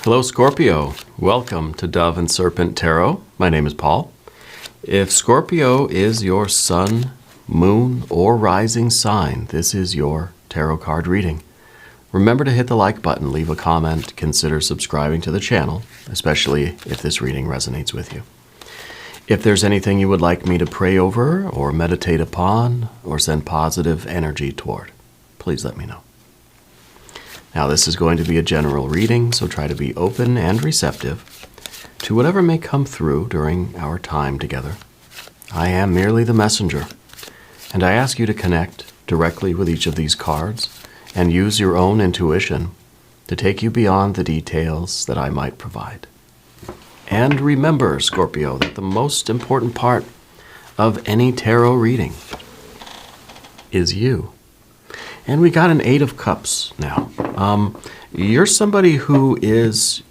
Hello, Scorpio. Welcome to Dove and Serpent Tarot. My name is Paul. If Scorpio is your sun, moon, or rising sign, this is your tarot card reading. Remember to hit the like button, leave a comment, consider subscribing to the channel, especially if this reading resonates with you. If there's anything you would like me to pray over or meditate upon or send positive energy toward, please let me know. Now, this is going to be a general reading, so try to be open and receptive to whatever may come through during our time together. I am merely the messenger, and I ask you to connect directly with each of these cards and use your own intuition to take you beyond the details that I might provide. And remember, Scorpio, that the most important part of any tarot reading is you. And we got an Eight of Cups now. You're somebody who is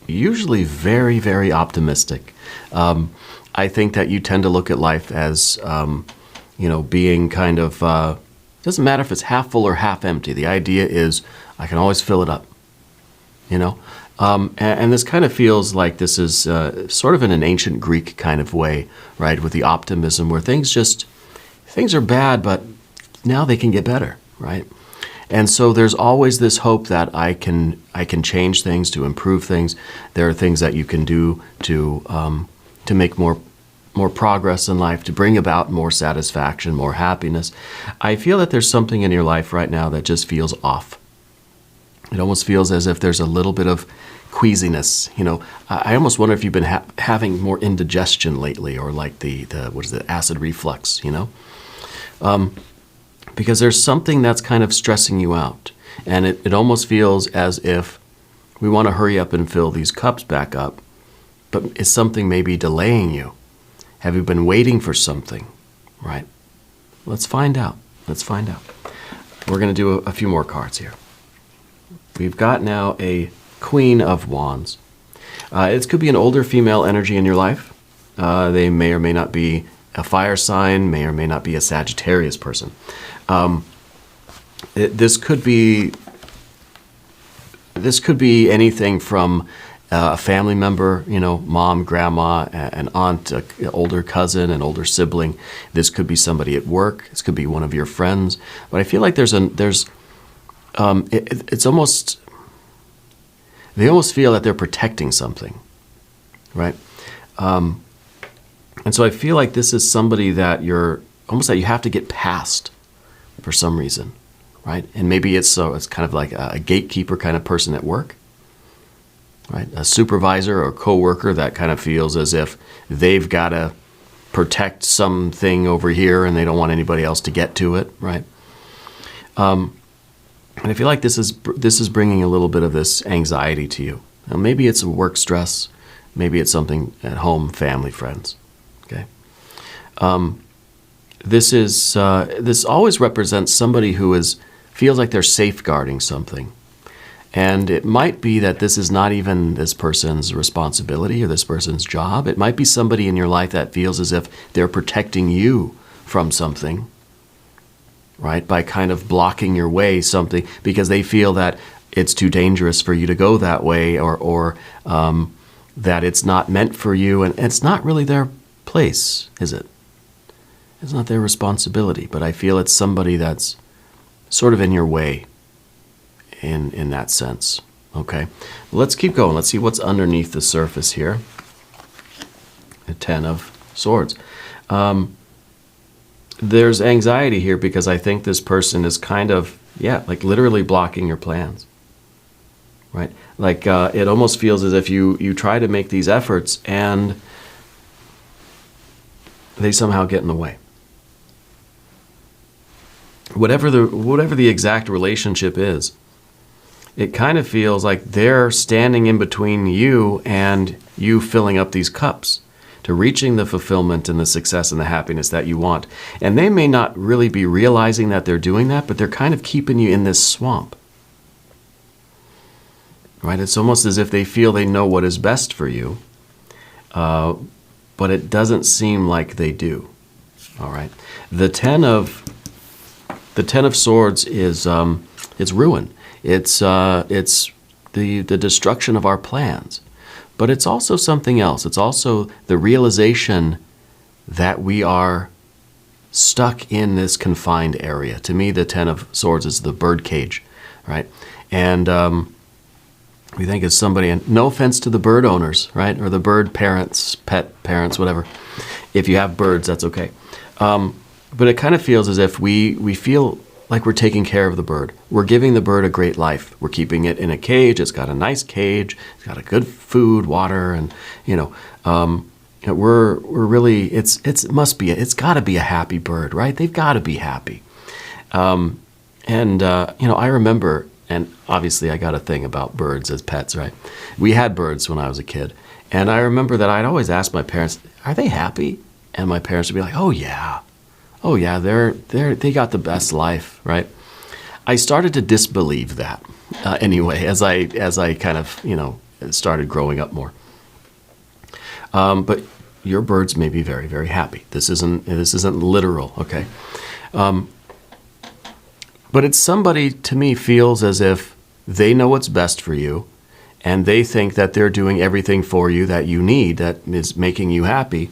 usually very, very optimistic. I think that you tend to look at life as, being kind of, doesn't matter if it's half full or half empty. The idea is I can always fill it up, and this kind of feels like this is sort of in an ancient Greek kind of way, right? With the optimism where things are bad, but now they can get better. Right? And so there's always this hope that I can change things, to improve things. There are things that you can do to make more progress in life, to bring about more satisfaction, more happiness. I feel that there's something in your life right now that just feels off. It almost feels as if there's a little bit of queasiness. I almost wonder if you've been having more indigestion lately, or like the acid reflux, because there's something that's kind of stressing you out. And it almost feels as if we want to hurry up and fill these cups back up, but is something maybe delaying you? Have you been waiting for something, right? Let's find out. We're going to do a few more cards here. We've got now a Queen of Wands. It could be an older female energy in your life. They may or may not be a fire sign, may or may not be a Sagittarius person. This could be anything from a family member, mom, grandma, an aunt, an older cousin, an older sibling. This could be somebody at work. This could be one of your friends. But I feel like they almost feel that they're protecting something, right? And so I feel like this is somebody that you have to get past for some reason, right? And maybe it's kind of like a gatekeeper kind of person at work, right? A supervisor or coworker that kind of feels as if they've got to protect something over here and they don't want anybody else to get to it, right? And I feel like this is bringing a little bit of this anxiety to you. Now, maybe it's a work stress, maybe it's something at home, family, friends. Okay. This always represents somebody who feels like they're safeguarding something. And it might be that this is not even this person's responsibility or this person's job. It might be somebody in your life that feels as if they're protecting you from something, right? By kind of blocking your way something because they feel that it's too dangerous for you to go that way, or that it's not meant for you, and it's not really their place, is it? It's not their responsibility, but I feel it's somebody that's sort of in your way in that sense. Okay, let's keep going. Let's see what's underneath the surface here. The Ten of Swords. There's anxiety here because I think this person is kind of, like literally blocking your plans, right? Like it almost feels as if you try to make these efforts and they somehow get in the way. Whatever the exact relationship is, it kind of feels like they're standing in between you and you filling up these cups to reaching the fulfillment and the success and the happiness that you want. And they may not really be realizing that they're doing that, but they're kind of keeping you in this swamp. Right? It's almost as if they feel they know what is best for you, but it doesn't seem like they do. All right. The Ten of Swords is it's ruin. It's the destruction of our plans. But it's also something else. It's also the realization that we are stuck in this confined area. To me, the Ten of Swords is the bird cage, right? And we think it's somebody, and no offense to the bird owners, right? Or the bird parents, pet parents, whatever. If you have birds, that's okay. But it kind of feels as if we feel like we're taking care of the bird. We're giving the bird a great life. We're keeping it in a cage. It's got a nice cage. It's got a good food, water, and we're really it's got to be a happy bird, right? They've got to be happy. I remember, and obviously I got a thing about birds as pets, right? We had birds when I was a kid, and I remember that I'd always ask my parents, "Are they happy?" And my parents would be like, "Oh yeah, they got the best life," right? I started to disbelieve that anyway as I kind of started growing up more. But your birds may be very, very happy. This isn't literal, okay? But it's somebody, to me, feels as if they know what's best for you, and they think that they're doing everything for you that you need, that is making you happy.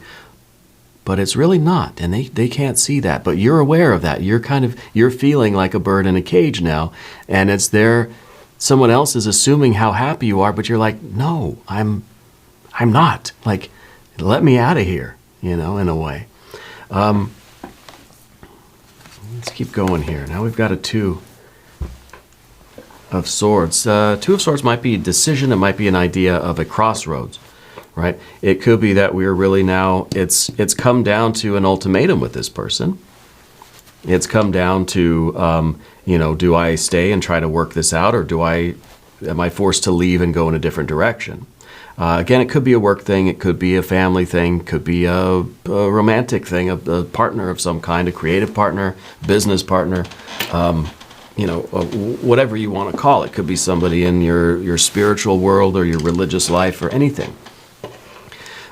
But it's really not, and they can't see that. But you're aware of that. You're feeling like a bird in a cage now, and it's there. Someone else is assuming how happy you are, but you're like, no, I'm not. Like, let me out of here, in a way. Let's keep going here. Now we've got a Two of Swords. Two of Swords might be a decision. It might be an idea of a crossroads. Right? It could be that we're really now, it's come down to an ultimatum with this person. It's come down to, do I stay and try to work this out, or am I forced to leave and go in a different direction? Again, it could be a work thing, it could be a family thing, could be a romantic thing, a partner of some kind, a creative partner, business partner, whatever you want to call it. Could be somebody in your spiritual world or your religious life or anything.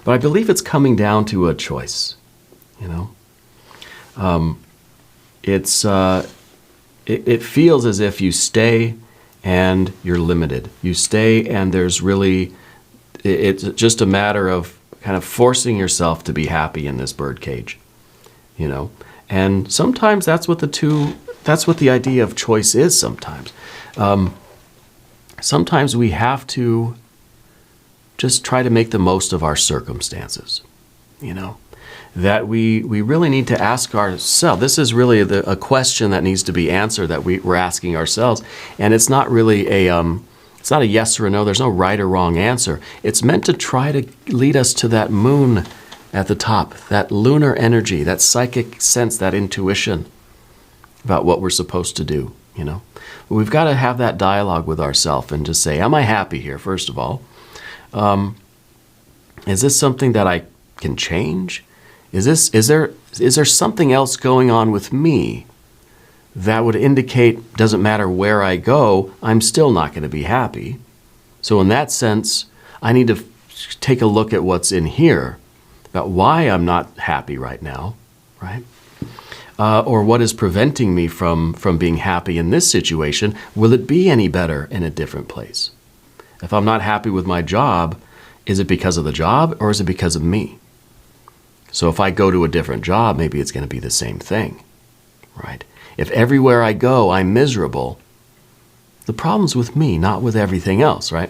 But I believe it's coming down to a choice, It feels as if you stay and you're limited. You stay and there's really, it's just a matter of kind of forcing yourself to be happy in this bird cage, And sometimes that's what the idea of choice is sometimes. Sometimes we have to just try to make the most of our circumstances, that we really need to ask ourselves. This is really a question that needs to be answered that we're asking ourselves. And it's not really it's not a yes or a no. There's no right or wrong answer. It's meant to try to lead us to that moon at the top, that lunar energy, that psychic sense, that intuition about what we're supposed to do, We've got to have that dialogue with ourselves and just say, am I happy here, first of all? Is this something that I can change? Is there something else going on with me that would indicate, doesn't matter where I go, I'm still not going to be happy? So in that sense, I need to take a look at what's in here about why I'm not happy right now, right? Or what is preventing me from being happy in this situation? Will it be any better in a different place? If I'm not happy with my job, is it because of the job or is it because of me? So if I go to a different job, maybe it's going to be the same thing, right? If everywhere I go, I'm miserable, the problem's with me, not with everything else, right?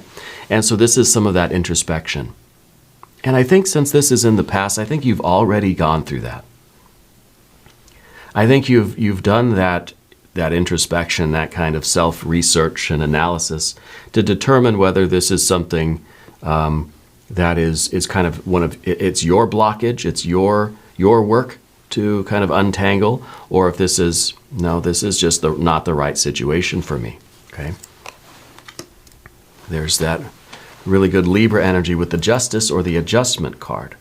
And so this is some of that introspection. And I think since this is in the past, I think you've already gone through that. I think you've done that introspection, that kind of self-research and analysis to determine whether this is something that is kind of it's your blockage, it's your work to kind of untangle, or if this is just not the right situation for me, okay? There's that really good Libra energy with the Justice or the Adjustment card.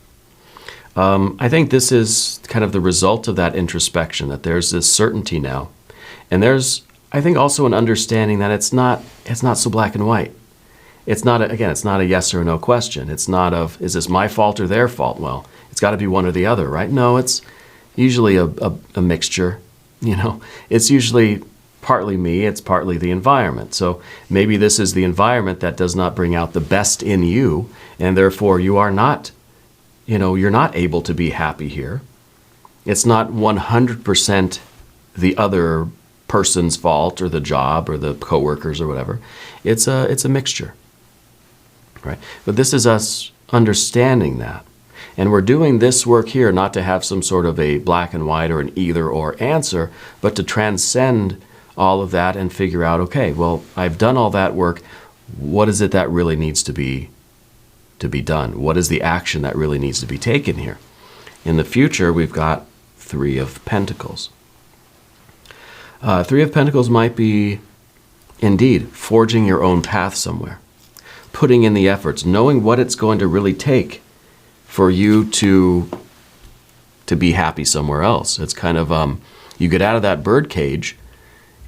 I think this is kind of the result of that introspection, that there's this certainty now. And there's, I think, also an understanding that it's not so black and white. It's not a yes or no question. It's not is this my fault or their fault? Well, it's got to be one or the other, right? No, it's usually a mixture, It's usually partly me, it's partly the environment. So maybe this is the environment that does not bring out the best in you, and therefore you are not, you're not able to be happy here. It's not 100% the other person's fault or the job or the coworkers or whatever. It's a mixture, right? But this is us understanding that. And we're doing this work here not to have some sort of a black and white or an either or answer, but to transcend all of that and figure out, okay, well, I've done all that work. What is it that really needs to be done? What is the action that really needs to be taken here? In the future, we've got Three of Pentacles. Three of Pentacles might be, indeed, forging your own path somewhere, putting in the efforts, knowing what it's going to really take for you to be happy somewhere else. It's kind of, you get out of that bird cage,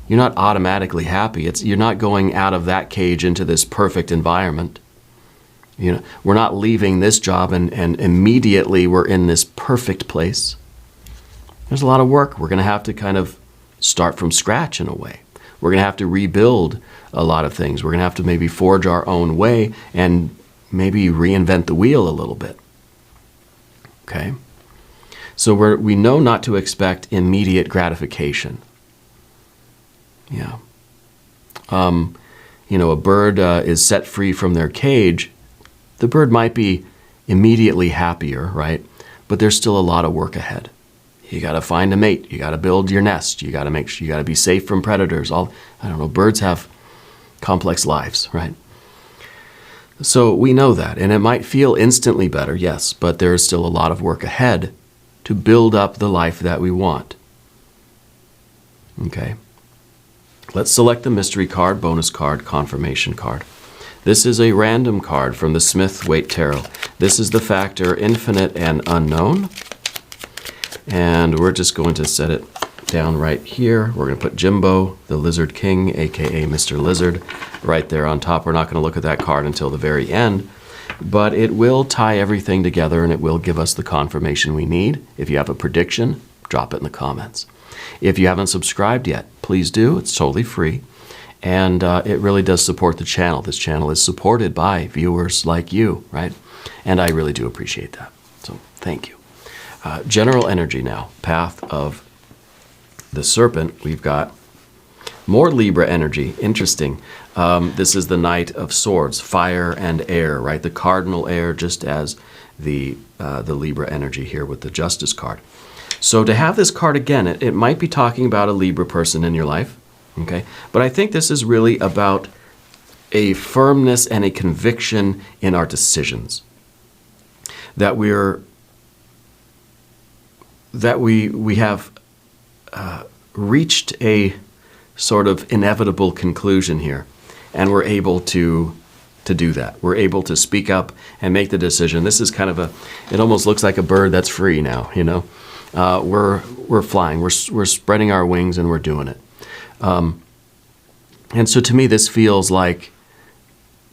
you're not automatically happy. You're not going out of that cage into this perfect environment. We're not leaving this job and immediately we're in this perfect place. There's a lot of work. We're going to have to kind of start from scratch in a way. We're going to have to rebuild a lot of things. We're going to have to maybe forge our own way and maybe reinvent the wheel a little bit. Okay? So we know not to expect immediate gratification. Yeah. A bird is set free from their cage. The bird might be immediately happier, right? But there's still a lot of work ahead. You got to find a mate. You got to build your nest. You got to make sure you got to be safe from predators. Birds have complex lives, right? So we know that, and it might feel instantly better, yes, but there is still a lot of work ahead to build up the life that we want. Okay. Let's select the mystery card, bonus card, confirmation card. This is a random card from the Smith-Waite Tarot. This is the factor infinite and unknown. And we're just going to set it down right here. We're going to put Jimbo, the Lizard King, aka Mr. Lizard, right there on top. We're not going to look at that card until the very end, but it will tie everything together and it will give us the confirmation we need. If you have a prediction, drop it in the comments. If you haven't subscribed yet, please do. It's totally free. And it really does support the channel. This channel is supported by viewers like you, right? And I really do appreciate that. So thank you. General energy now. Path of the Serpent. We've got more Libra energy. Interesting. This is the Knight of Swords. Fire and air, right? The cardinal air, just as the Libra energy here with the Justice card. So to have this card again, it might be talking about a Libra person in your life. Okay, but I think this is really about a firmness and a conviction in our decisions. That we have reached a sort of inevitable conclusion here, and we're able to do that. We're able to speak up and make the decision. This is kind of it almost looks like a bird that's free now, We're flying, we're spreading our wings and we're doing it. And so to me, this feels like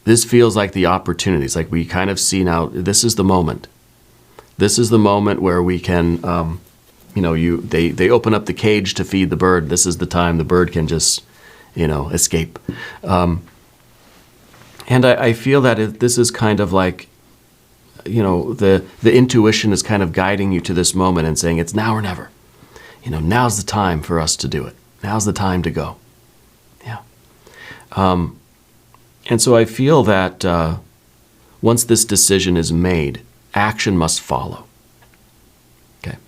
the opportunities. Like we kind of see now, this is the moment. This is the moment where we can, they open up the cage to feed the bird. This is the time the bird can just, escape. And I feel that this is kind of like, the intuition is kind of guiding you to this moment and saying it's now or never. Now's the time for us to do it. Now's the time to go. Yeah. And so I feel that once this decision is made, action must follow. Okay.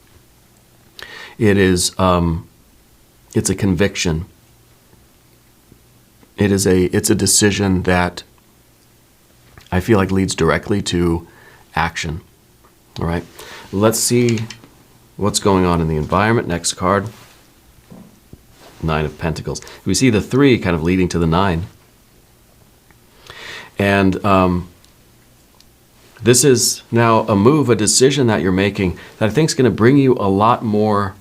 It's a conviction. It's a decision that I feel like leads directly to action. All right. Let's see what's going on in the environment. Next card. Nine of Pentacles. We see the 3 kind of leading to the 9. And this is now a move, a decision that you're making that I think is going to bring you a lot more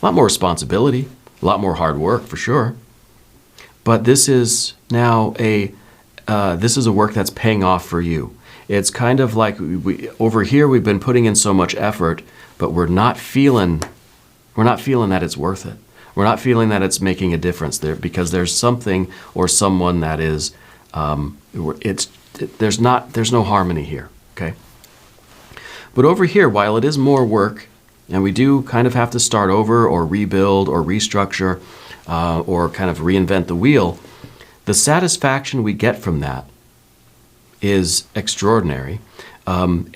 responsibility, a lot more hard work for sure. But this is now this is a work that's paying off for you. It's kind of like over here we've been putting in so much effort, but we're not feeling that it's worth it. We're not feeling that it's making a difference there because there's something or someone that is, there's no harmony here, okay? But over here, while it is more work, and we do kind of have to start over or rebuild or restructure or kind of reinvent the wheel, the satisfaction we get from that is extraordinary. Let's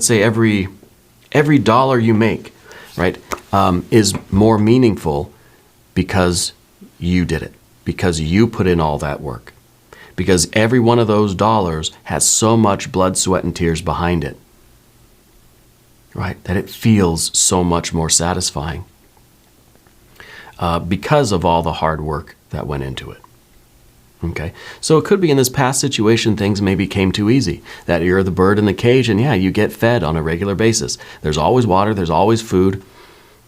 say every dollar you make, right, is more meaningful because you did it, because you put in all that work, because every one of those dollars has so much blood, sweat, and tears behind it, right, that it feels so much more satisfying because of all the hard work that went into it. Okay, so it could be in this past situation things maybe came too easy, that you're the bird in the cage and yeah, you get fed on a regular basis. There's always water, there's always food,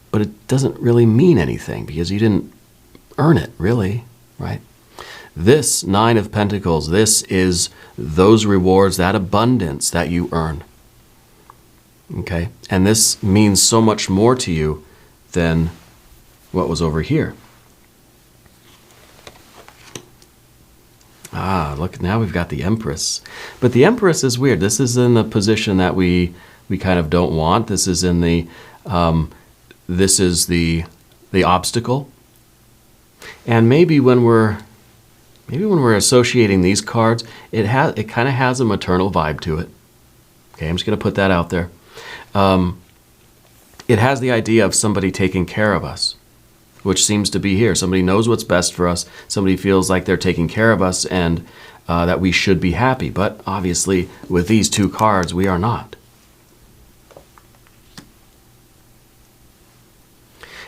but it doesn't really mean anything because you didn't earn it, really, right? This Nine of Pentacles, this is those rewards, that abundance that you earn. Okay, and this means so much more to you than what was over here. Ah, look, now we've got the Empress. But the Empress is weird. This is in the position that we kind of don't want. This is in the, this is the obstacle. And maybe when we're associating these cards, it kind of has a maternal vibe to it. Okay, I'm just going to put that out there. It has the idea of somebody taking care of us, which seems to be here. Somebody knows what's best for us. Somebody feels like they're taking care of us and that we should be happy. But obviously, with these two cards, we are not.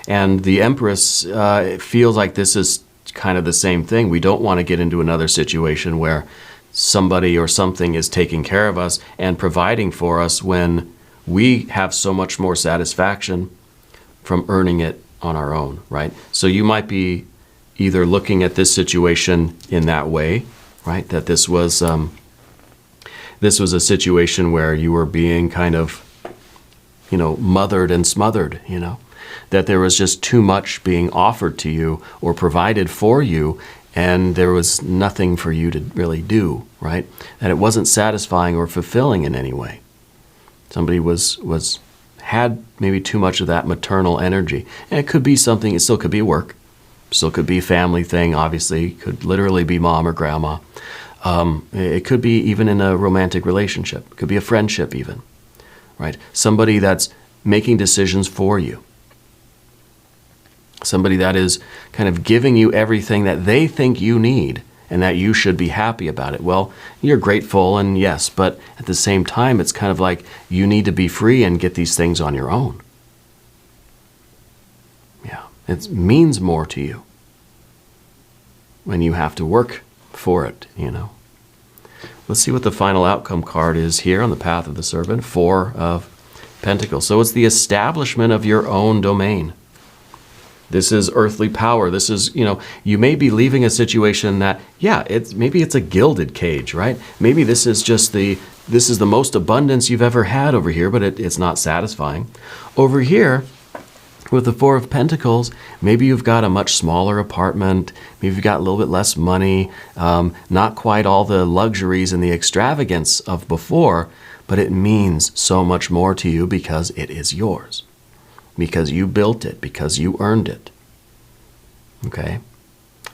And the Empress it feels like this is kind of the same thing. We don't want to get into another situation where somebody or something is taking care of us and providing for us when we have so much more satisfaction from earning it on our own, right? So you might be either looking at this situation in that way, right? That this was a situation where you were being kind of, mothered and smothered, that there was just too much being offered to you or provided for you, and there was nothing for you to really do, right? That it wasn't satisfying or fulfilling in any way. Somebody had maybe too much of that maternal energy. And it could be something, it still could be work, still could be a family thing, obviously, could literally be mom or grandma. It could be even in a romantic relationship, it could be a friendship even, right? Somebody that's making decisions for you. Somebody that is kind of giving you everything that they think you need and that you should be happy about it. Well, you're grateful and yes, but at the same time, it's kind of like you need to be free and get these things on your own. Yeah, it means more to you when you have to work for it, Let's see what the final outcome card is here on the path of the Serpent, Four of Pentacles. So it's the establishment of your own domain. This is earthly power. This is, you may be leaving a situation that, maybe it's a gilded cage, right? Maybe this is the most abundance you've ever had over here, but it's not satisfying. Over here, with the Four of Pentacles, maybe you've got a much smaller apartment, maybe you've got a little bit less money, not quite all the luxuries and the extravagance of before, but it means so much more to you because it is yours. Because you built it, because you earned it. Okay?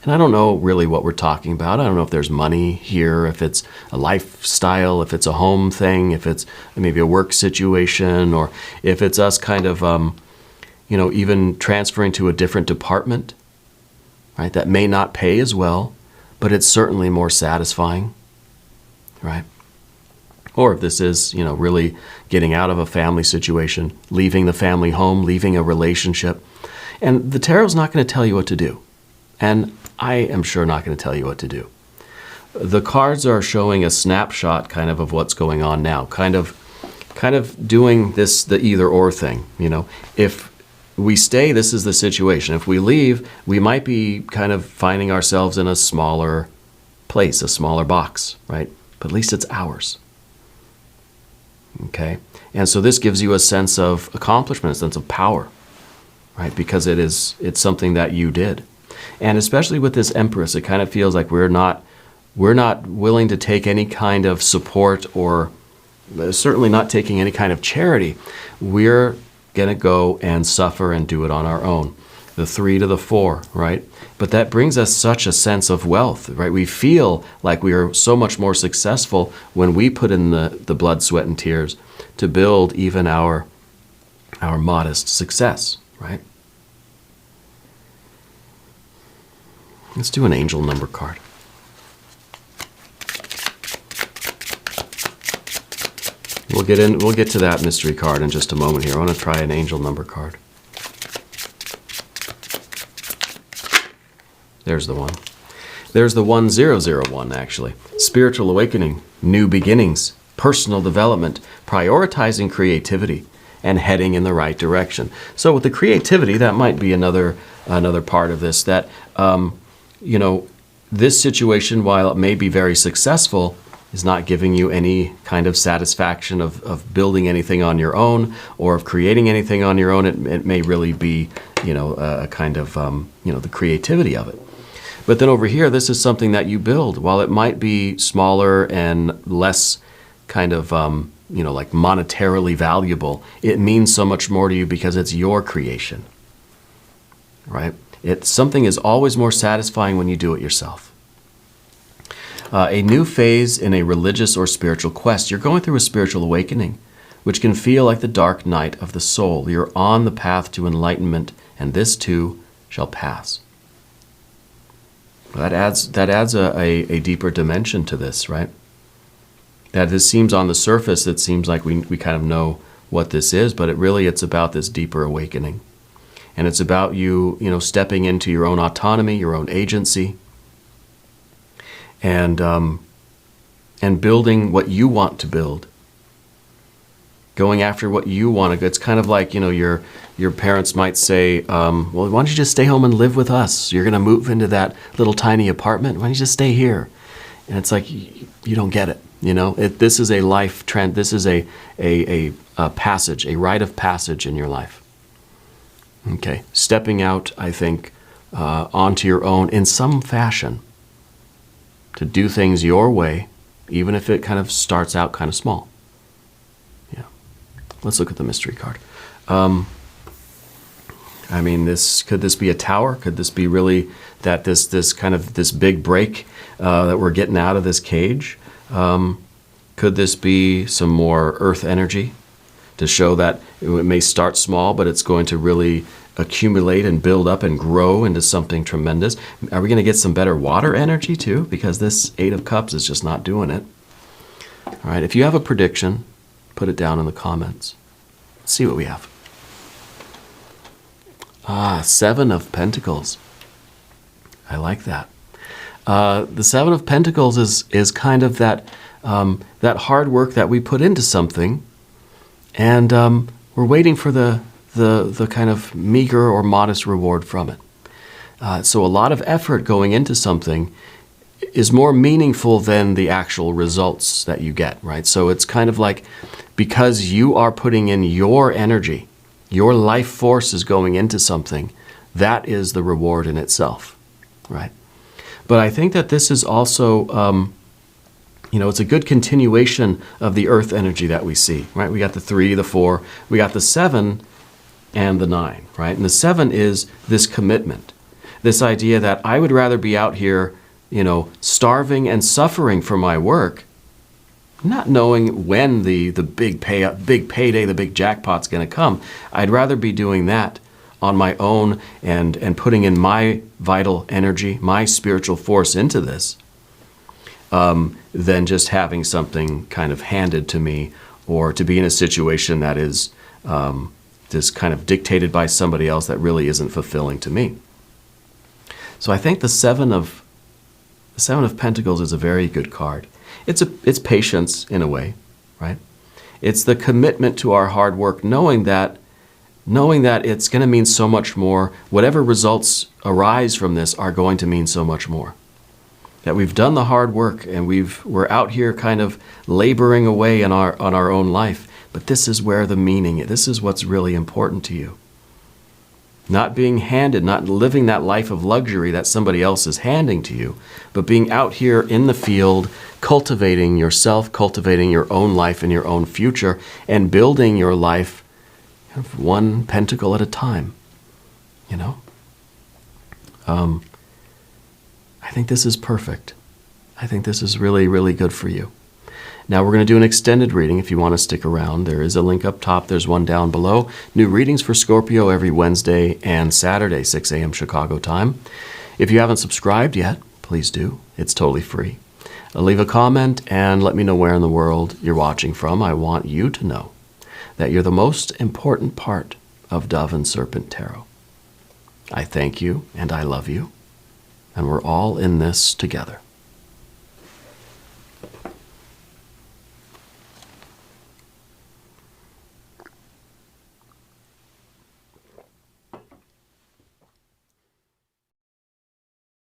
And I don't know really what we're talking about. I don't know if there's money here, if it's a lifestyle, if it's a home thing, if it's maybe a work situation, or if it's us kind of, even transferring to a different department, right? That may not pay as well, but it's certainly more satisfying, right? Or if this is, really getting out of a family situation, leaving the family home, leaving a relationship. And the tarot's not going to tell you what to do. And I am sure not going to tell you what to do. The cards are showing a snapshot kind of what's going on now, kind of doing this, the either or thing. If we stay, this is the situation. If we leave, we might be kind of finding ourselves in a smaller place, a smaller box, right? But at least it's ours. Okay, and so this gives you a sense of accomplishment, a sense of power, right? Because it's something that you did. And especially with this Empress, it kind of feels like we're not willing to take any kind of support, or certainly not taking any kind of charity. We're going to go and suffer and do it on our own. The 3 to the 4, right? But that brings us such a sense of wealth, right? We feel like we are so much more successful when we put in the blood, sweat, and tears to build even our modest success, right? Let's do an angel number card. We'll get to that mystery card in just a moment here. I want to try an angel number card. There's the one. There's the 1001, actually. Spiritual awakening, new beginnings, personal development, prioritizing creativity, and heading in the right direction. So with the creativity, that might be another part of this, that, this situation, while it may be very successful, is not giving you any kind of satisfaction of building anything on your own, or of creating anything on your own. It may really be, a kind of, the creativity of it. But then over here, this is something that you build. While it might be smaller and less kind of, like monetarily valuable, it means so much more to you because it's your creation, right? Something is always more satisfying when you do it yourself. A new phase in a religious or spiritual quest. You're going through a spiritual awakening, which can feel like the dark night of the soul. You're on the path to enlightenment, and this too shall pass. That adds a deeper dimension to this, right? That this seems on the surface, it seems like we kind of know what this is, but it's about this deeper awakening. And it's about you stepping into your own autonomy, your own agency, and building what you want to build. Going after what you want to. It's kind of like, your parents might say, well, why don't you just stay home and live with us? You're going to move into that little tiny apartment. Why don't you just stay here? And it's like, you don't get it. This is a life trend. This is a passage, a rite of passage in your life. Okay. Stepping out, I think, onto your own in some fashion to do things your way, even if it kind of starts out kind of small. Yeah. Let's look at the mystery card. Could this be a tower? Could this be really that this big break that we're getting out of this cage? Could this be some more earth energy to show that it may start small, but it's going to really accumulate and build up and grow into something tremendous? Are we going to get some better water energy too? Because this 8 of Cups is just not doing it. All right, if you have a prediction, put it down in the comments. Let's see what we have. 7 of Pentacles. I like that. The 7 of Pentacles is kind of that hard work that we put into something, and we're waiting for the kind of meager or modest reward from it. So a lot of effort going into something is more meaningful than the actual results that you get, right? So it's kind of like, because you are putting in your energy, your life force is going into something, that is the reward in itself, right? But I think that this is also, it's a good continuation of the earth energy that we see, right? We got the 3, the 4, we got the 7 and the 9, right? And the 7 is this commitment, this idea that I would rather be out here, starving and suffering for my work, not knowing when the big payday, the big jackpot's going to come. I'd rather be doing that on my own and putting in my vital energy, my spiritual force into this, than just having something kind of handed to me, or to be in a situation that is just kind of dictated by somebody else that really isn't fulfilling to me. So I think the 7 of Pentacles is a very good card. It's patience in a way, right? It's the commitment to our hard work, knowing that it's going to mean so much more. Whatever results arise from this are going to mean so much more. That we've done the hard work and we're out here kind of laboring away on our own life. But this is where the meaning, this is what's really important to you. Not being handed, not living that life of luxury that somebody else is handing to you, but being out here in the field, cultivating yourself, cultivating your own life and your own future, and building your life one pentacle at a time, you know? I think this is perfect. I think this is really, really good for you. Now we're going to do an extended reading if you want to stick around. There is a link up top. There's one down below. New readings for Scorpio every Wednesday and Saturday, 6 a.m. Chicago time. If you haven't subscribed yet, please do. It's totally free. Leave a comment and let me know where in the world you're watching from. I want you to know that you're the most important part of Dove and Serpent Tarot. I thank you and I love you, and we're all in this together.